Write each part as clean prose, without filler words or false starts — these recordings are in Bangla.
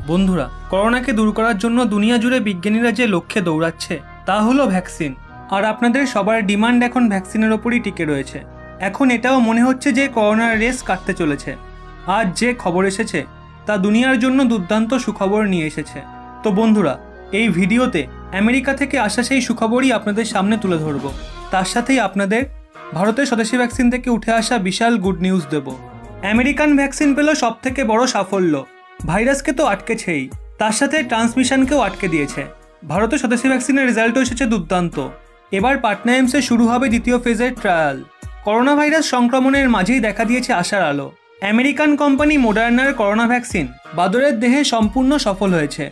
বন্ধুরা, করোনাকে দূর করার জন্য দুনিয়া জুড়ে বিজ্ঞানীরা যে লক্ষ্যে দৌড়াচ্ছে তা হলো ভ্যাকসিন। আর আপনাদের সবার ডিমান্ড এখন ভ্যাকসিনের ওপরই টিকে রয়েছে। এখন এটাও মনে হচ্ছে যে করোনার রেস কাটতে চলেছে। আজ যে খবর এসেছে তা দুনিয়ার জন্য দুর্দান্ত সুখবর নিয়ে এসেছে। তো বন্ধুরা, এই ভিডিওতে আমেরিকা থেকে আসা সেই সুখবরই আপনাদের সামনে তুলে ধরব। তার সাথেই আপনাদের ভারতের স্বদেশি ভ্যাকসিন থেকে উঠে আসা বিশাল গুড নিউজ দেব। আমেরিকান ভ্যাকসিন পেল সব থেকে বড় সাফল্য। ভাইরাসকে তো আটকেছেই, তার সাথে ট্রান্সমিশনকেও আটকে দিয়েছে। ভারতের স্বদেশি ভ্যাকসিনের রেজাল্টও এসেছে দুর্দান্ত। এবার পাটনা এইমসে শুরু হবে দ্বিতীয় ফেজের ট্রায়াল। করোনা ভাইরাস সংক্রমণের মাঝেই দেখা দিয়েছে আশার আলো। আমেরিকান কোম্পানি মডার্নার করোনা ভ্যাকসিন বাদরের দেহে সম্পূর্ণ সফল হয়েছে।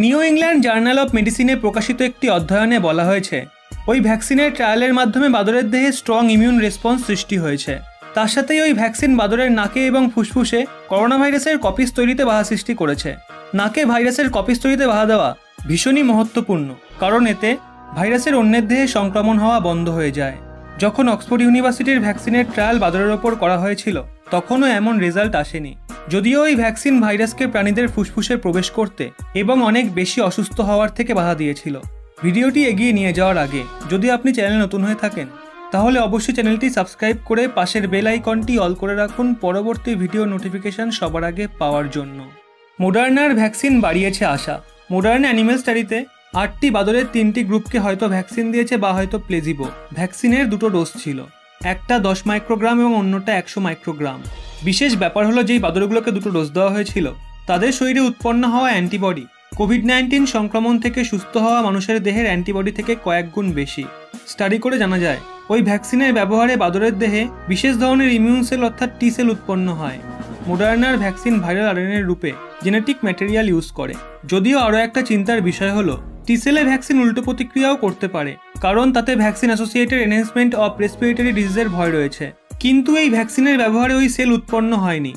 নিউ ইংল্যান্ড জার্নাল অফ মেডিসিনে প্রকাশিত একটি অধ্যয়নে বলা হয়েছে ওই ভ্যাকসিনের ট্রায়ালের মাধ্যমে বাদরের দেহে স্ট্রং ইমিউন রেসপন্স সৃষ্টি হয়েছে। তার সাথেই ওই ভ্যাকসিন বাদরের নাকে এবং ফুসফুসে করোনা ভাইরাসের কপিস তৈরিতে বাধা সৃষ্টি করেছে। নাকে ভাইরাসের কপিস তৈরিতে বাধা দেওয়া ভীষণই মহত্বপূর্ণ, কারণ এতে ভাইরাসের অন্যের দেহে সংক্রমণ হওয়া বন্ধ হয়ে যায়। যখন অক্সফোর্ড ইউনিভার্সিটির ভ্যাকসিনের ট্রায়াল বাদরের ওপর করা হয়েছিল তখনও এমন রেজাল্ট আসেনি। যদিও ওই ভ্যাকসিন ভাইরাসকে প্রাণীদের ফুসফুসে প্রবেশ করতে এবং অনেক বেশি অসুস্থ হওয়ার থেকে বাধা দিয়েছিল। ভিডিওটি এগিয়ে নিয়ে যাওয়ার আগে যদি আপনি চ্যানেল নতুন হয়ে থাকেন তাহলে অবশ্যই চ্যানেলটি সাবস্ক্রাইব করে পাশের বেল আইকনটি অল করে রাখুন পরবর্তী ভিডিও নোটিফিকেশন সবার আগে পাওয়ার জন্য। মডার্নার ভ্যাকসিন বাড়িয়েছে আশা। মডার্না অ্যানিমেল স্টাডিতে 8টি বাদরের 3টি গ্রুপকে হয়তো ভ্যাকসিন দিয়েছে বা হয়তো প্লেজিবো। ভ্যাকসিনের 2টো ডোজ ছিল, একটা 10 মাইক্রোগ্রাম এবং অন্যটা 100 মাইক্রোগ্রাম। বিশেষ ব্যাপার হলো যেই বাদরগুলোকে 2টো ডোজ দেওয়া হয়েছিল তাদের শরীরে উৎপন্ন হওয়া অ্যান্টিবডি কোভিড-19 সংক্রমণ থেকে সুস্থ হওয়া মানুষের দেহের অ্যান্টিবডি থেকে কয়েক গুণ বেশি। স্টাডি করে জানা যায় ওই ভ্যাকসিনের ব্যবহারে বাদরের দেহে বিশেষ ধরনের ইমিউন সেল অর্থাৎ টি সেল উৎপন্ন হয়। মডার্নার ভ্যাকসিন ভাইরাল আরএনএর রূপে জেনেটিক ম্যাটেরিয়াল ইউজ করে। যদিও আরও একটা চিন্তার বিষয় হলো টি সেলে ভ্যাকসিন উল্টো প্রতিক্রিয়াও করতে পারে, কারণ তাতে vaccine associated enhancement of respiratory ডিজিজের ভয় রয়েছে। কিন্তু এই ভ্যাকসিনের ব্যবহারে ওই সেল উৎপন্ন হয়নি।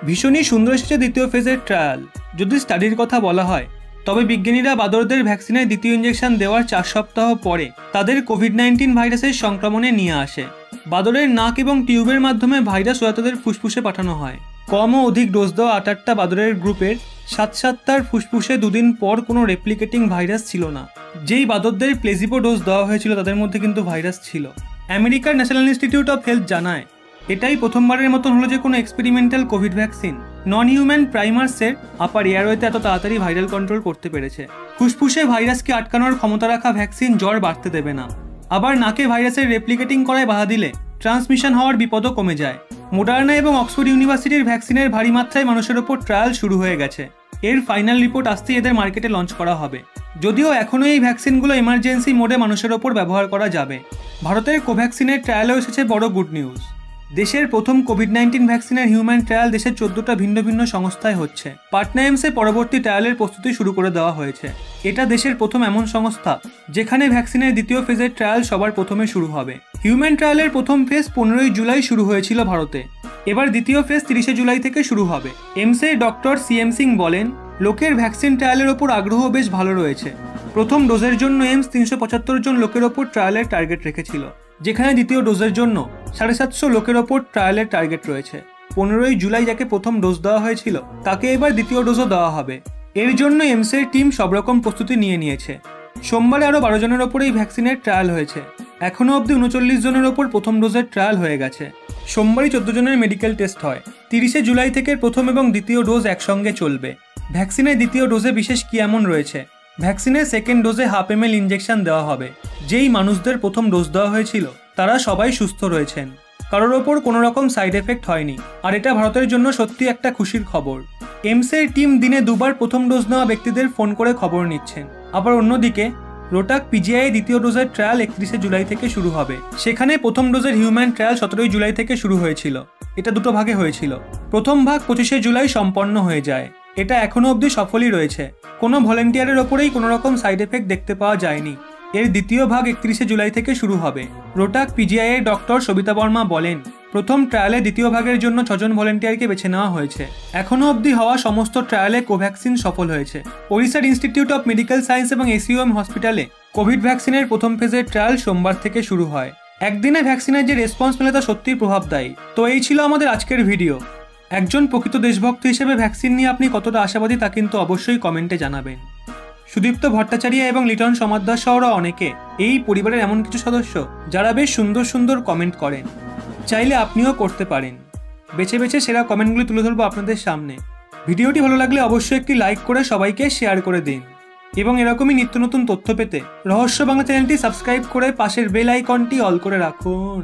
ভীষণই সুন্দর এসেছে দ্বিতীয় ফেজের ট্রায়াল। যদি স্টাডির কথা বলা হয় তবে বিজ্ঞানীরা বাদরদের ভ্যাকসিনের দ্বিতীয় ইঞ্জেকশন দেওয়ার 4 সপ্তাহ পরে তাদের কোভিড-19 ভাইরাসের সংক্রমণে নিয়ে আসে। বাদরের নাক এবং টিউবের মাধ্যমে ভাইরাস তাদের ফুসফুসে পাঠানো হয়। কম ও অধিক ডোজ দেওয়া 8টা বাদরের গ্রুপের 7-7টার ফুসফুসে 2 দিন পর কোনো রেপ্লিকেটিং ভাইরাস ছিল না। যেই বাদরদের প্লেজিবো ডোজ দেওয়া হয়েছিল তাদের মধ্যে কিন্তু ভাইরাস ছিল। আমেরিকার ন্যাশনাল ইনস্টিটিউট অফ হেলথ জানায় এটাই প্রথমবারের মতন হলো যে কোনো experimental covid vaccine non human প্রাইমার্সের আপার এয়ারওয়েতে এত তাড়াতাড়ি ভাইরাল কন্ট্রোল করতে পেরেছে। ফুসফুসে ভাইরাসকে আটকানোর ক্ষমতা রাখা ভ্যাকসিন জ্বর বাড়তে দেবে না। আবার নাকে ভাইরাসের রেপ্লিকেটিং করায় বাধা দিলে ট্রান্সমিশন হওয়ার বিপদও কমে যায়। মডার্না এবং অক্সফোর্ড ইউনিভার্সিটির ভ্যাকসিনের ভারী মাত্রায় মানুষের ওপর ট্রায়াল শুরু হয়ে গেছে। এর ফাইনাল রিপোর্ট আসতেই এদের মার্কেটে লঞ্চ করা হবে। যদিও এখনও এই ভ্যাকসিনগুলো এমার্জেন্সি মোডে মানুষের ওপর ব্যবহার করা যাবে। ভারতের কোভ্যাক্সিনের ট্রায়ালেও এসেছে বড় গুড নিউজ। দেশের প্রথম কোভিড-19 ভ্যাকসিনের হিউম্যান ট্রায়াল দেশের 14টা ভিন্ন ভিন্ন সংস্থায় হচ্ছে। পাটনা এইমসে পরবর্তী ট্রায়ালের প্রস্তুতি শুরু করে দেওয়া হয়েছে। এটা দেশের প্রথম এমন সংস্থা যেখানে ভ্যাকসিনের দ্বিতীয় ফেজের ট্রায়াল সবার প্রথমে শুরু হবে। হিউম্যান ট্রায়ালের প্রথম ফেজ 15ই জুলাই শুরু হয়েছিল ভারতে। এবার দ্বিতীয় ফেজ 30শে জুলাই থেকে শুরু হবে। এইমসের ডক্টর সিএম সিং বলেন, লোকের ভ্যাকসিন ট্রায়ালের ওপর আগ্রহ বেশ ভালো রয়েছে। প্রথম ডোজের জন্য এইমস 375 জন লোকের ওপর ট্রায়ালের টার্গেট রেখেছিল, যেখানে দ্বিতীয় ডোজের জন্য 750 লোকের ওপর ট্রায়ালের টার্গেট রয়েছে। 15ই জুলাই যাকে প্রথম ডোজ দেওয়া হয়েছিল তাকে এবার দ্বিতীয় ডোজও দেওয়া হবে। এর জন্য এইমসের টিম সব রকম প্রস্তুতি নিয়ে নিয়েছে। সোমবারে আরও 12 জনের ওপর এই ভ্যাকসিনের ট্রায়াল হয়েছে। এখনও অবধি 39 জনের ওপর প্রথম ডোজের ট্রায়াল হয়ে গেছে। সোমবারই 14 জনের মেডিকেল টেস্ট হয়। 30শে জুলাই থেকে প্রথম এবং দ্বিতীয় ডোজ একসঙ্গে চলবে। ভ্যাকসিনের দ্বিতীয় ডোজে বিশেষ কি এমন রয়েছে? ভ্যাকসিনের সেকেন্ড ডোজে 1/2 ml ইঞ্জেকশন দেওয়া হবে। যেই মানুষদের প্রথম ডোজ দেওয়া হয়েছিল তারা সবাই সুস্থ রয়েছেন, কারোর ওপর কোনো রকম সাইড এফেক্ট হয়নি। আর এটা ভারতের জন্য সত্যি একটা খুশির খবর। এইমসের টিম দিনে 2 বার প্রথম ডোজ নেওয়া ব্যক্তিদের ফোন করে খবর নিচ্ছেন। আবার অন্যদিকে রোটাক পিজিআই দ্বিতীয় ডোজের ট্রায়াল 31শে জুলাই থেকে শুরু হবে। সেখানে প্রথম ডোজের হিউম্যান ট্রায়াল 17ই জুলাই থেকে শুরু হয়েছিল। এটা 2টো ভাগে হয়েছিল। প্রথম ভাগ 25শে জুলাই সম্পন্ন হয়ে যায়। এটা এখনও অবধি সফলই রয়েছে। কোনো ভলেন্টিয়ারের ওপরেই কোনো রকম সাইড এফেক্ট দেখতে পাওয়া যায়নি। এর দ্বিতীয় ভাগ 31শে জুলাই থেকে শুরু হবে। রোটাক পিজিআই এর ডক্টর সবিতা বর্মা বলেন, প্রথম ট্রায়ালে দ্বিতীয় ভাগের জন্য 6 জন ভলেন্টিয়ারকে বেছে নেওয়া হয়েছে। এখনও অবধি হওয়া সমস্ত ট্রায়ালে কোভ্যাক্সিন সফল হয়েছে। ওড়িশার ইনস্টিটিউট অফ মেডিকেল সায়েন্স এবং এসইউএম হসপিটালে কোভিড ভ্যাকসিনের প্রথম ফেজের ট্রায়াল সোমবার থেকে শুরু হয়। একদিনে ভ্যাকসিনের যে রেসপন্স মেলে তা সত্যিই প্রভাবদায়ী। তো এই ছিল আমাদের আজকের ভিডিও। একজন প্রকৃত দেশভক্ত হিসেবে ভ্যাকসিন নিয়ে আপনি কতটা আশাবাদী তা কিন্তু অবশ্যই কমেন্টে জানাবেন। সুদীপ্ত ভট্টাচার্য এবং লিটন সমাদ্দার সহরা অনেকে এই পরিবারের এমন কিছু সদস্য যারা বেশ সুন্দর সুন্দর কমেন্ট করেন। চাইলে আপনিও করতে পারেন। বেছে বেছে সেরা কমেন্টগুলি তুলে ধরবো আপনাদের সামনে। ভিডিওটি ভালো লাগলে অবশ্যই একটি লাইক করে সবাইকে শেয়ার করে দিন এবং এরকমই নিত্য নতুন তথ্য পেতে রহস্য বাংলা চ্যানেলটি সাবস্ক্রাইব করে পাশের বেল আইকনটি অল করে রাখুন।